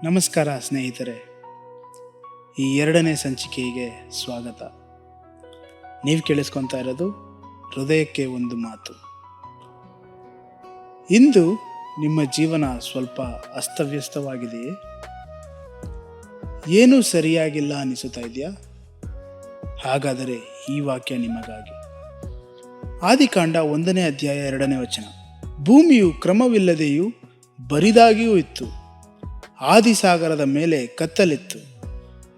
ನಮಸ್ಕಾರ ಸ್ನೇಹಿತರೆ, ಈ 2ನೇ ಸಂಚಿಕೆಗೆ ಸ್ವಾಗತ. ನೀವು ಕೇಳಿಸ್ಕೊತಾ ಇರೋದು ಹೃದಯಕ್ಕೆ ಒಂದು ಮಾತು. ಇಂದು ನಿಮ್ಮ ಜೀವನ ಸ್ವಲ್ಪ ಅಸ್ತವ್ಯಸ್ತವಾಗಿದೆಯೇ? ಏನೂ ಸರಿಯಾಗಿಲ್ಲ ಅನಿಸುತ್ತಾ ಇದೆಯಾ? ಹಾಗಾದರೆ ಈ ವಾಕ್ಯ ನಿಮಗಾಗಿ. ಆದಿಕಾಂಡ 1ನೇ ಅಧ್ಯಾಯ 2ನೇ ವಚನ. ಭೂಮಿಯು ಕ್ರಮವಿಲ್ಲದೆಯೂ ಬರಿದಾಗಿಯೂ ಇತ್ತು, ಆದಿಸಾಗರದ ಮೇಲೆ ಕತ್ತಲಿತ್ತು,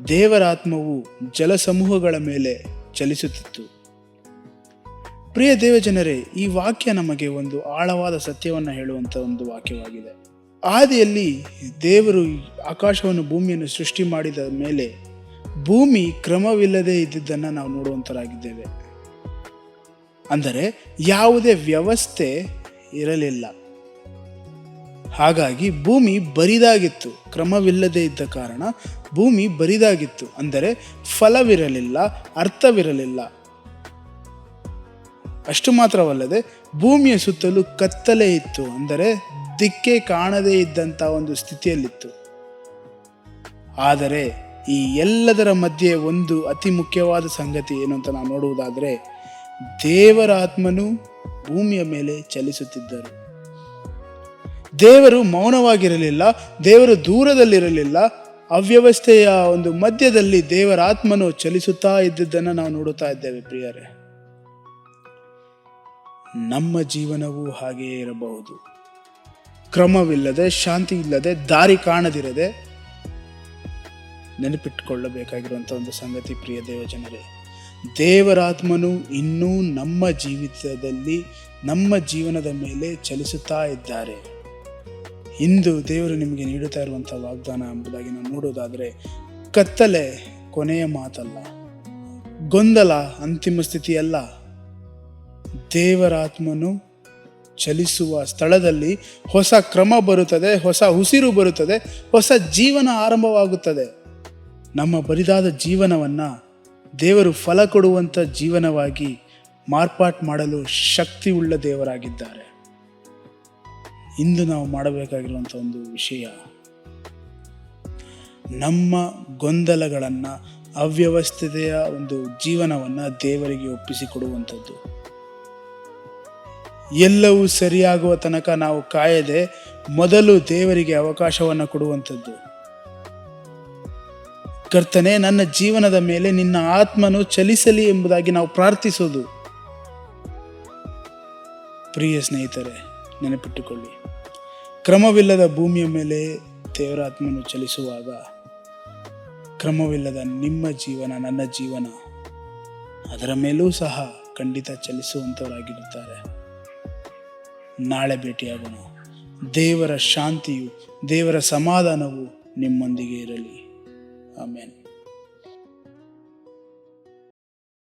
ದೇವರ ಆತ್ಮವು ಜಲಸಮೂಹಗಳ ಮೇಲೆ ಚಲಿಸುತ್ತಿತ್ತು. ಪ್ರಿಯ ದೇವಜನರೇ, ಈ ವಾಕ್ಯ ನಮಗೆ ಒಂದು ಆಳವಾದ ಸತ್ಯವನ್ನು ಹೇಳುವಂಥ ಒಂದು ವಾಕ್ಯವಾಗಿದೆ. ಆದಿಯಲ್ಲಿ ದೇವರು ಆಕಾಶವನ್ನು ಭೂಮಿಯನ್ನು ಸೃಷ್ಟಿ ಮಾಡಿದ ಮೇಲೆ ಭೂಮಿ ಕ್ರಮವಿಲ್ಲದೆ ಇದ್ದಿದ್ದನ್ನು ನಾವು ನೋಡುವಂತರಾಗಿದ್ದೇವೆ. ಅಂದರೆ ಯಾವುದೇ ವ್ಯವಸ್ಥೆ ಇರಲಿಲ್ಲ. ಹಾಗಾಗಿ ಭೂಮಿ ಬರಿದಾಗಿತ್ತು. ಕ್ರಮವಿಲ್ಲದೆ ಇದ್ದ ಕಾರಣ ಭೂಮಿ ಬರಿದಾಗಿತ್ತು. ಅಂದರೆ ಫಲವಿರಲಿಲ್ಲ, ಅರ್ಥವಿರಲಿಲ್ಲ. ಅಷ್ಟು ಮಾತ್ರವಲ್ಲದೆ ಭೂಮಿಯ ಸುತ್ತಲೂ ಕತ್ತಲೆ ಇತ್ತು. ಅಂದರೆ ದಿಕ್ಕೆ ಕಾಣದೇ ಇದ್ದಂಥ ಒಂದು ಸ್ಥಿತಿಯಲ್ಲಿತ್ತು. ಆದರೆ ಈ ಎಲ್ಲದರ ಮಧ್ಯೆ ಒಂದು ಅತಿ ಮುಖ್ಯವಾದ ಸಂಗತಿ ಏನು ಅಂತ ನಾವು ನೋಡುವುದಾದರೆ, ದೇವರ ಆತ್ಮನು ಭೂಮಿಯ ಮೇಲೆ ಚಲಿಸುತ್ತಿದ್ದರು. ದೇವರು ಮೌನವಾಗಿರಲಿಲ್ಲ, ದೇವರು ದೂರದಲ್ಲಿರಲಿಲ್ಲ. ಅವ್ಯವಸ್ಥೆಯ ಒಂದು ಮಧ್ಯದಲ್ಲಿ ದೇವರ ಆತ್ಮನು ಚಲಿಸುತ್ತಾ ಇದ್ದುದನ್ನು ನಾವು ನೋಡುತ್ತಾ ಇದ್ದೇವೆ. ಪ್ರಿಯರೇ, ನಮ್ಮ ಜೀವನವೂ ಹಾಗೆಯೇ ಇರಬಹುದು. ಕ್ರಮವಿಲ್ಲದೆ, ಶಾಂತಿ ಇಲ್ಲದೆ, ದಾರಿ ಕಾಣದಿರದೆ. ನೆನಪಿಟ್ಟುಕೊಳ್ಳಬೇಕಾಗಿರುವಂಥ ಒಂದು ಸಂಗತಿ ಪ್ರಿಯ ದೇವಜನರೇ, ದೇವರ ಆತ್ಮನು ಇನ್ನೂ ನಮ್ಮ ಜೀವಿತದಲ್ಲಿ, ನಮ್ಮ ಜೀವನದ ಮೇಲೆ ಚಲಿಸುತ್ತಾ ಇದ್ದಾರೆ. ಇಂದು ದೇವರು ನಿಮಗೆ ನೀಡುತ್ತಾ ಇರುವಂಥ ವಾಗ್ದಾನ ಎಂಬುದಾಗಿ ನಾವು ನೋಡೋದಾದರೆ, ಕತ್ತಲೆ ಕೊನೆಯ ಮಾತಲ್ಲ, ಗೊಂದಲ ಅಂತಿಮ ಸ್ಥಿತಿಯಲ್ಲ. ದೇವರ ಆತ್ಮನು ಚಲಿಸುವ ಸ್ಥಳದಲ್ಲಿ ಹೊಸ ಕ್ರಮ ಬರುತ್ತದೆ, ಹೊಸ ಉಸಿರು ಬರುತ್ತದೆ, ಹೊಸ ಜೀವನ ಆರಂಭವಾಗುತ್ತದೆ. ನಮ್ಮ ಬರಿದಾದ ಜೀವನವನ್ನು ದೇವರು ಫಲ ಕೊಡುವಂಥ ಜೀವನವಾಗಿ ಮಾರ್ಪಾಟು ಮಾಡಲು ಶಕ್ತಿ ಉಳ್ಳ ದೇವರಾಗಿದ್ದಾರೆ. ಇಂದು ನಾವು ಮಾಡಬೇಕಾಗಿರುವಂಥ ಒಂದು ವಿಷಯ, ನಮ್ಮ ಗೊಂದಲಗಳನ್ನು, ಅವ್ಯವಸ್ಥೆಯ ಒಂದು ಜೀವನವನ್ನು ದೇವರಿಗೆ ಒಪ್ಪಿಸಿಕೊಡುವಂಥದ್ದು. ಎಲ್ಲವೂ ಸರಿಯಾಗುವ ತನಕ ನಾವು ಕಾಯದೆ ಮೊದಲು ದೇವರಿಗೆ ಅವಕಾಶವನ್ನು ಕೊಡುವಂಥದ್ದು. ಕರ್ತನೇ, ನನ್ನ ಜೀವನದ ಮೇಲೆ ನಿನ್ನ ಆತ್ಮನು ಚಲಿಸಲಿ ಎಂಬುದಾಗಿ ನಾವು ಪ್ರಾರ್ಥಿಸೋದು. ಪ್ರಿಯ ಸ್ನೇಹಿತರೆ, ನೆನಪಿಟ್ಟುಕೊಳ್ಳಿ, ಕ್ರಮವಿಲ್ಲದ ಭೂಮಿಯ ಮೇಲೆ ದೇವರ ಆತ್ಮನು ಚಲಿಸುವಾಗ ಕ್ರಮವಿಲ್ಲದ ನಿಮ್ಮ ಜೀವನ, ನನ್ನ ಜೀವನ, ಅದರ ಮೇಲೂ ಸಹ ಖಂಡಿತ ಚಲಿಸುವಂಥವರಾಗಿರುತ್ತಾರೆ. ನಾಳೆ ಭೇಟಿಯಾಗೋಣ. ದೇವರ ಶಾಂತಿಯು, ದೇವರ ಸಮಾಧಾನವು ನಿಮ್ಮೊಂದಿಗೆ ಇರಲಿ. ಆಮೇನ್.